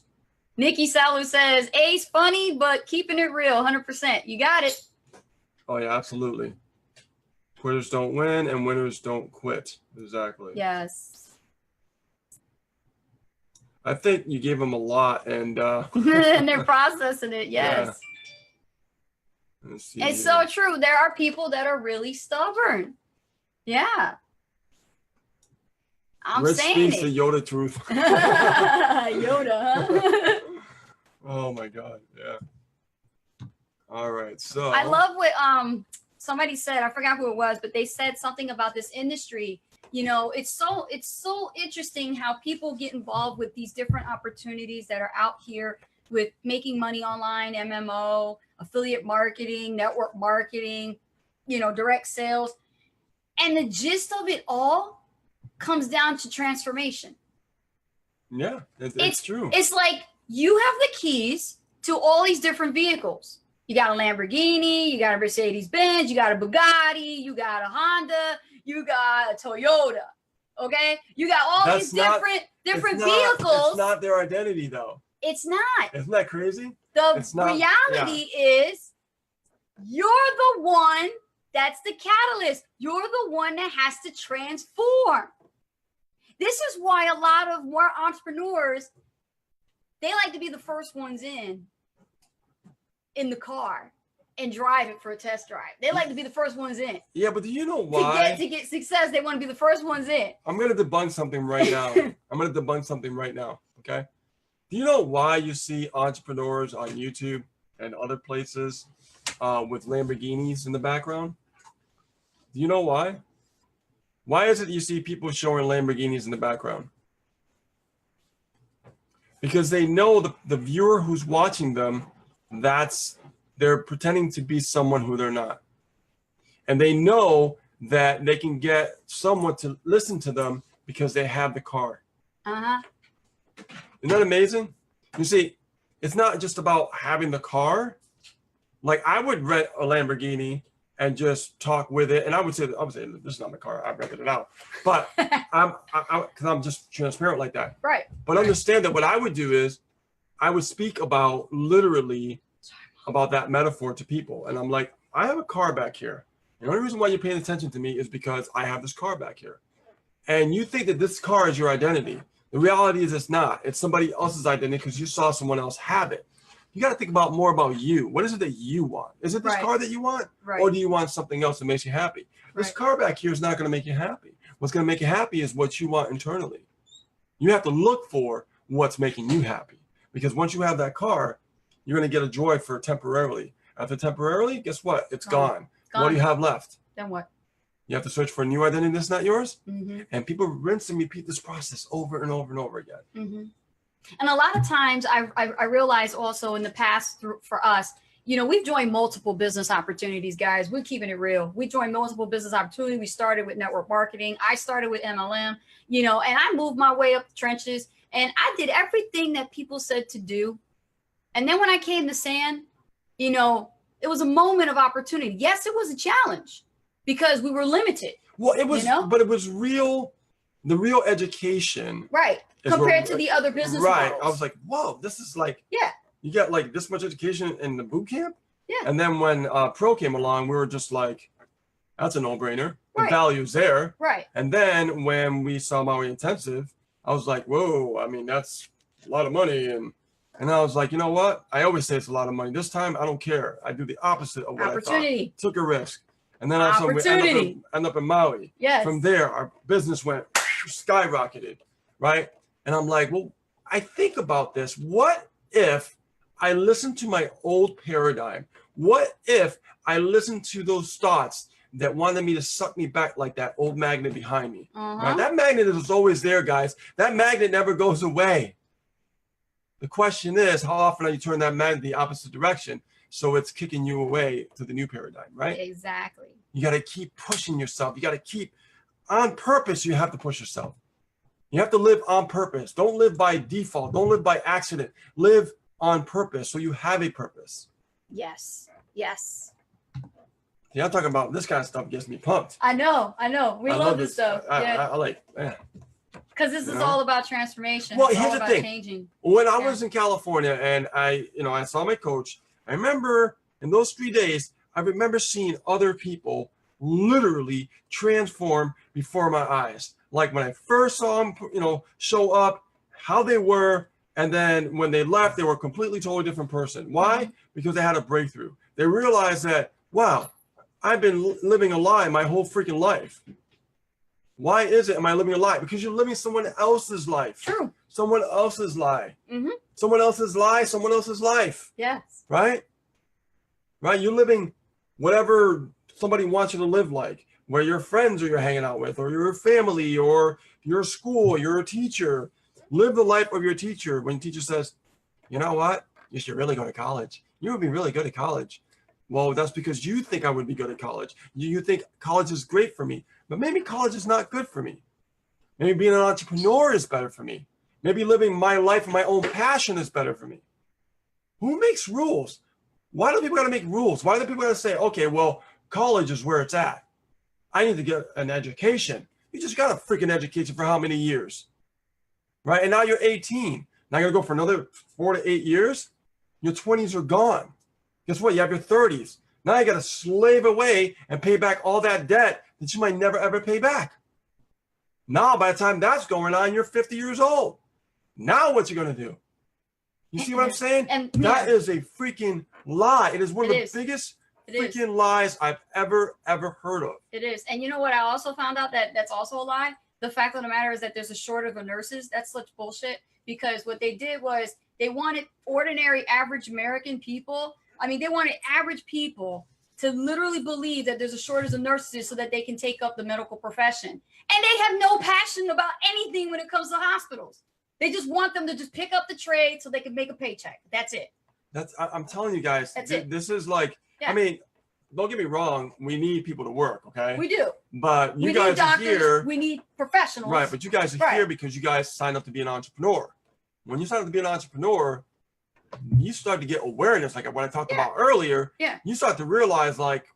Nikki Salu says, Ace, funny, but keeping it real, 100%. You got it. Oh yeah, absolutely. Quitters don't win and winners don't quit. Exactly. Yes. I think you gave them a lot, and and they're processing it. Yes. Yeah. It's so true. There are people that are really stubborn. Yeah. I'm Rich saying speaks it. the Yoda truth. Yoda, huh? Oh my God. Yeah. All right. So I love what somebody said. I forgot who it was, but they said something about this industry. You know, it's so interesting how people get involved with these different opportunities that are out here with making money online, MMO, affiliate marketing, network marketing, you know, direct sales. And the gist of it all comes down to transformation. Yeah, it's true. It's like you have the keys to all these different vehicles. You got a Lamborghini, you got a Mercedes-Benz, you got a Bugatti, you got a Honda, you got a Toyota. Okay? You got all these different vehicles. It's not their identity though. It's not. Isn't that crazy? The reality is you're the one that's the catalyst. You're the one that has to transform. This is why a lot of more entrepreneurs, they like to be the first ones in the car and drive it for a test drive. They like to be the first ones in. Yeah, but do you know why? To get success, they want to be the first ones in. I'm going to debunk something right now. Okay? Do you know why you see entrepreneurs on YouTube and other places with Lamborghinis in the background? Do you know why? Why is it you see people showing Lamborghinis in the background? Because they know the viewer who's watching them, they're pretending to be someone who they're not. And they know that they can get someone to listen to them because they have the car. Uh-huh. Isn't that amazing? You see, it's not just about having the car. Like I would rent a Lamborghini and just talk with it. And I would say, this is not my car. I rented it out. But because I'm just transparent like that. Right. But understand that what I would do is I would speak about literally about that metaphor to people. And I'm like, I have a car back here. The only reason why you're paying attention to me is because I have this car back here. And you think that this car is your identity. The reality is it's not. It's somebody else's identity because you saw someone else have it. You got to think more about you. What is it that you want? Is it this car that you want? Right. Or do you want something else that makes you happy? This car back here is not going to make you happy. What's going to make you happy is what you want internally. You have to look for what's making you happy. Because once you have that car, you're going to get a joy for temporarily. After temporarily, guess what? It's gone. What do you have left? Then what? You have to search for a new identity that's not yours. Mm-hmm. And people rinse and repeat this process over and over and over again. Mm-hmm. And a lot of times I realize also in the past for us, you know, we've joined multiple business opportunities, guys. We're keeping it real. We joined multiple business opportunities. We started with network marketing. I started with MLM, you know, and I moved my way up the trenches and I did everything that people said to do. And then when I came to SAN, you know, it was a moment of opportunity. Yes, it was a challenge because we were limited. Well, it was, you know? But it was real. The real education. Right. Compared to the other business models. I was like, whoa, this is like, yeah, you get like this much education in the boot camp. Yeah. And then when Pro came along, we were just like, that's a no-brainer. The value's there. Right. And then when we saw Maui Intensive, I was like, whoa, I mean, that's a lot of money. And I was like, you know what? I always say it's a lot of money. This time, I don't care. I do the opposite of what I thought. Took a risk. And then all of a sudden, we end up in Maui. Yes. From there, our business went skyrocketed, right? And I'm like, well, I think about this. What if I listen to my old paradigm? What if I listen to those thoughts that wanted me to suck me back like that old magnet behind me? Right? That magnet is always there, guys. That magnet never goes away. The question is, how often are you turning that magnet the opposite direction so it's kicking you away to the new paradigm, right? Exactly. You got to keep pushing yourself. You got to keep, on purpose, you have to push yourself. You have to live on purpose. Don't live by default. Don't live by accident. Live on purpose so you have a purpose. Yes. Yes. Yeah, I'm talking about this kind of stuff gets me pumped. I know. We love this stuff. I like, yeah. Because this is all about transformation. Well, it's here's all the about thing. Changing. When I was in California and I saw my coach, I remember in those 3 days, I remember seeing other people literally transform before my eyes. Like when I first saw them, show up, how they were, and then when they left, they were a completely, totally different person. Why? Because they had a breakthrough. They realized that, wow, I've been living a lie my whole freaking life. Why is it am I living a lie? Because you're living someone else's life. True. Someone else's lie. Someone else's lie, someone else's life. Yes. Right? Right? You're living whatever somebody wants you to live like, where your friends are you're hanging out with, or your family, or your school, you're a teacher. Live the life of your teacher. When teacher says, you know what? You should really go to college. You would be really good at college. Well, that's because you think I would be good at college. You think college is great for me, but maybe college is not good for me. Maybe being an entrepreneur is better for me. Maybe living my life and my own passion is better for me. Who makes rules? Why do people got to make rules? Why do people got to say, okay, well, college is where it's at. I need to get an education. You just got a freaking education for how many years? Right? And now you're 18. Now you're going to go for another 4 to 8 years. Your 20s are gone. Guess what? You have your 30s. Now you got to slave away and pay back all that debt that you might never, ever pay back. Now, by the time that's going on, you're 50 years old. Now what you going to do? You see what I'm saying? And that is a freaking lie. It is one of the biggest freaking lies I've ever heard of. It is. And you know what? I also found out that's also a lie. The fact of the matter is that there's a shortage of nurses. That's such bullshit, because what they did was they wanted ordinary, average American people. I mean, they wanted average people to literally believe that there's a shortage of nurses so that they can take up the medical profession. And they have no passion about anything when it comes to hospitals. They just want them to just pick up the trade so they can make a paycheck. That's it. I'm telling you guys, this is like, yeah. I mean, don't get me wrong. We need people to work, okay? We do. But you guys are here. We need professionals. Right, but you guys are here because you guys signed up to be an entrepreneur. When you sign up to be an entrepreneur, you start to get awareness, like what I talked about earlier. Yeah. You start to realize, like,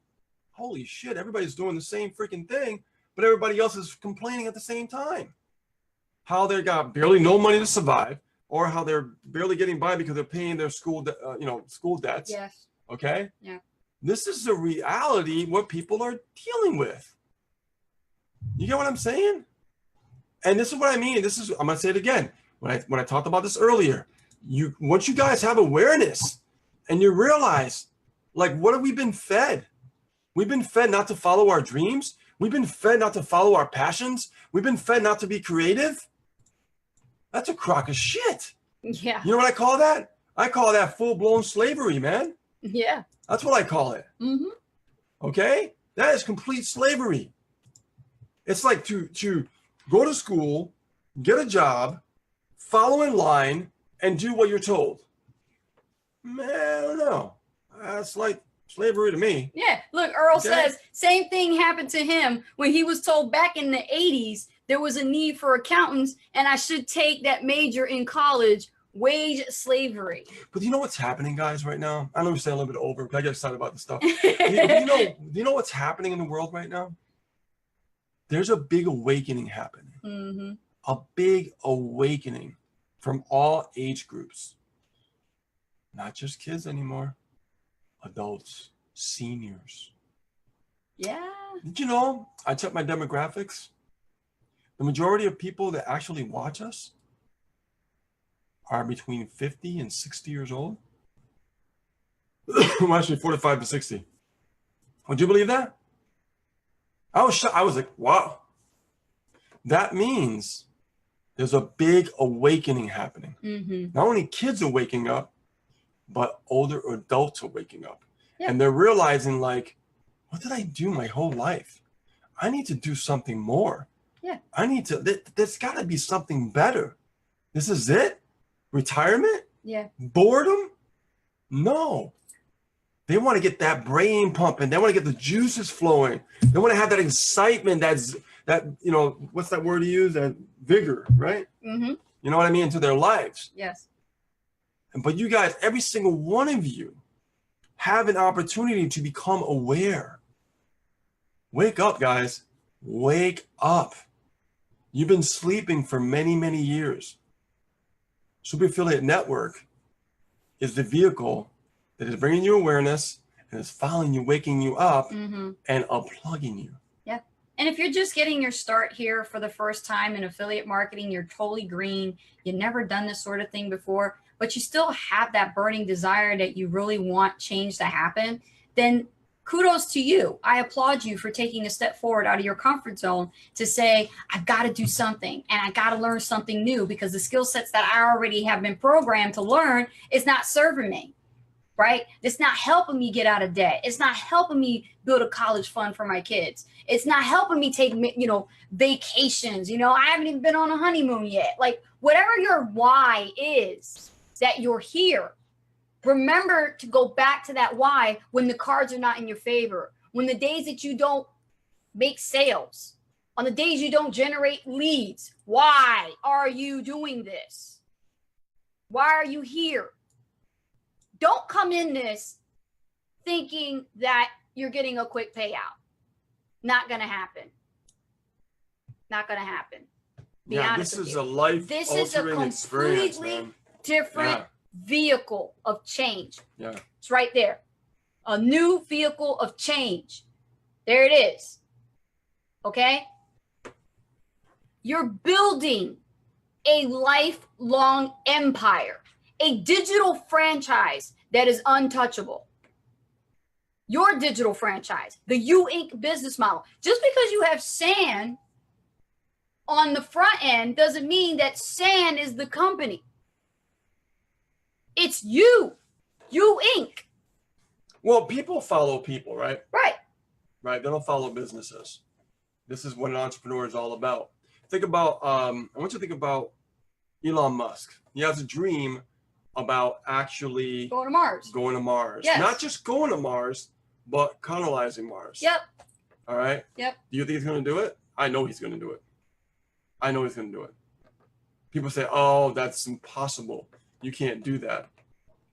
holy shit, everybody's doing the same freaking thing, but everybody else is complaining at the same time. How they got barely no money to survive, or how they're barely getting by because they're paying their school debts. Yes. Okay. Yeah. This is the reality what people are dealing with. You get what I'm saying? And this is what I mean. I'm gonna say it again. When I talked about this earlier, once you guys have awareness and you realize, like, what have we been fed? We've been fed not to follow our dreams. We've been fed not to follow our passions. We've been fed not to be creative. That's a crock of shit. Yeah. You know what I call that? I call that full-blown slavery, man. Yeah. That's what I call it. Okay? That is complete slavery. It's like to go to school, get a job, follow in line, and do what you're told. Man, I don't know. That's like slavery to me. Yeah. Look, Earl says same thing happened to him when he was told back in the 80s there was a need for accountants and I should take that major in college. Wage slavery. But you know what's happening, guys, right now? I know we're saying a little bit over, but I get excited about this stuff. do you know what's happening in the world right now? There's a big awakening happening. A big awakening from all age groups. Not just kids anymore. Adults, seniors. Yeah. Did you know, I checked my demographics. The majority of people that actually watch us are between 50 and 60 years old. Well, actually 45 to 60. Would you believe that? I was shocked. I was like, wow. That means there's a big awakening happening. Not only kids are waking up, but older adults are waking up. And they're realizing, like, what did I do my whole life? I need to do something more. I need to, there's got to be something better. This is it? Retirement? Boredom? No. They want to get that brain pumping. They want to get the juices flowing. They want to have that excitement, that what's that word you use? That vigor, right? You know what I mean? Into their lives. Yes. But you guys, every single one of you have an opportunity to become aware. Wake up, guys. Wake up. You've been sleeping for many, many years. Super Affiliate Network is the vehicle that is bringing you awareness and it's following you, waking you up, Mm-hmm. and unplugging you. Yeah. And if you're just getting your start here for the first time in affiliate marketing, you're totally green, you've never done this sort of thing before, but you still have that burning desire that you really want change to happen, then kudos to you. I applaud you for taking a step forward out of your comfort zone to say, I've got to do something and I got to learn something new because the skill sets that I already have been programmed to learn is not serving me, right? It's not helping me get out of debt. It's not helping me build a college fund for my kids. It's not helping me take, vacations. I haven't even been on a honeymoon yet. Like whatever your why is that you're here, remember to go back to that why when the cards are not in your favor, when the days that you don't make sales, on the days you don't generate leads. Why are you doing this? Why are you here? Don't come in this thinking that you're getting a quick payout. Not going to happen. Not going to happen. Be honest with you. This is a life-altering experience, man. Different vehicle of change. Yeah. It's right there. A new vehicle of change. There it is. Okay? You're building a lifelong empire, a digital franchise that is untouchable. Your digital franchise, the U Inc. business model. Just because you have SAN on the front end doesn't mean that SAN is the company. It's you Inc. Well, people follow people, right? Right. Right. They don't follow businesses. This is what an entrepreneur is all about. Think about, I want you to think about Elon Musk. He has a dream about actually going to Mars. Yes. Not just going to Mars, but colonizing Mars. Yep. All right. Yep. Do you think he's going to do it? I know he's going to do it. I know he's going to do it. People say, oh, that's impossible. You can't do that.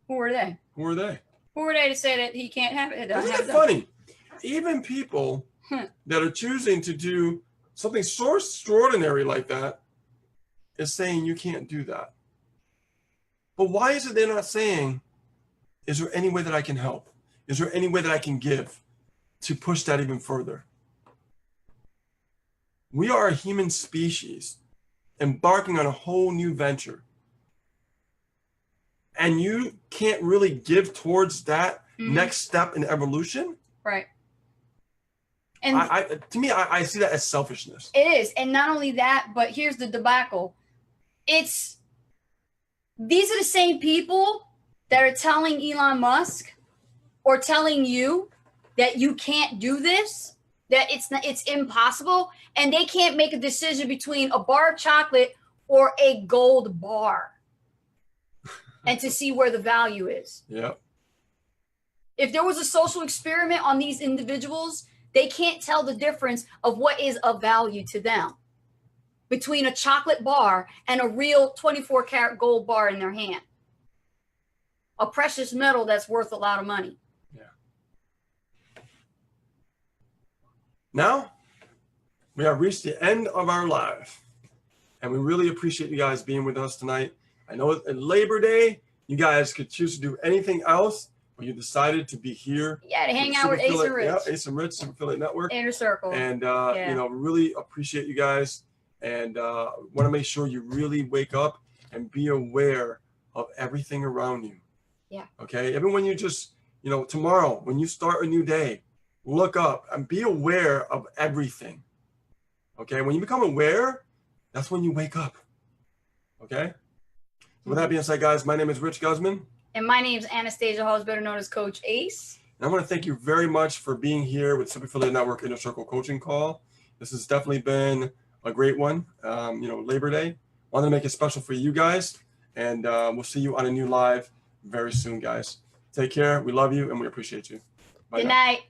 Who are they? Who are they? Who are they to say that he can't have it? Isn't it funny? Even people that are choosing to do something so extraordinary like that is saying you can't do that. But why is it they're not saying, is there any way that I can help? Is there any way that I can give to push that even further? We are a human species embarking on a whole new venture. And you can't really give towards that next step in evolution? Right. And to me, I see that as selfishness. It is. And not only that, but here's the debacle. These are the same people that are telling Elon Musk or telling you that you can't do this, that it's impossible, and they can't make a decision between a bar of chocolate or a gold bar and to see where the value is. Yeah. If there was a social experiment on these individuals, they can't tell the difference of what is of value to them between a chocolate bar and a real 24 karat gold bar in their hand. A precious metal that's worth a lot of money. Yeah. Now, we have reached the end of our live, and we really appreciate you guys being with us tonight. I know it's Labor Day. You guys could choose to do anything else, but you decided to be here. Yeah, to hang out with Ace and Rich. Yeah, Ace and Rich, Super Affiliate Network. Inner Circle. And, really appreciate you guys. And want to make sure you really wake up and be aware of everything around you. Yeah. Okay. Even when you just, tomorrow, when you start a new day, look up and be aware of everything. Okay. When you become aware, that's when you wake up. Okay. So with that being said, guys, my name is Rich Guzman. And my name is Anastasia Hall, better known as Coach Ace. And I want to thank you very much for being here with Super Affiliate Network Inner Circle Coaching Call. This has definitely been a great one. Labor Day. Wanted to make it special for you guys. And we'll see you on a new live very soon, guys. Take care. We love you and we appreciate you. Bye. Good night.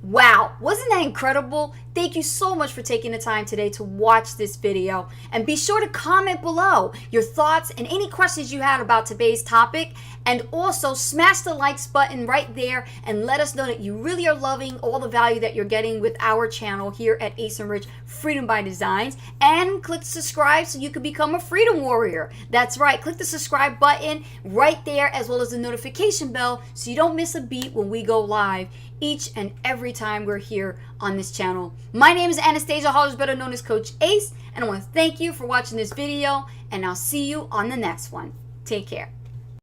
Wow, wasn't that incredible? Thank you so much for taking the time today to watch this video. And be sure to comment below your thoughts and any questions you had about today's topic. And also smash the likes button right there and let us know that you really are loving all the value that you're getting with our channel here at Ace and Rich Freedom by Designs. And click subscribe so you can become a freedom warrior. That's right, click the subscribe button right there, as well as the notification bell, so you don't miss a beat when we go live each and every time we're here on this channel. My name is Anastasia Hollers, better known as Coach Ace, and I want to thank you for watching this video, and I'll see you on the next one. Take care.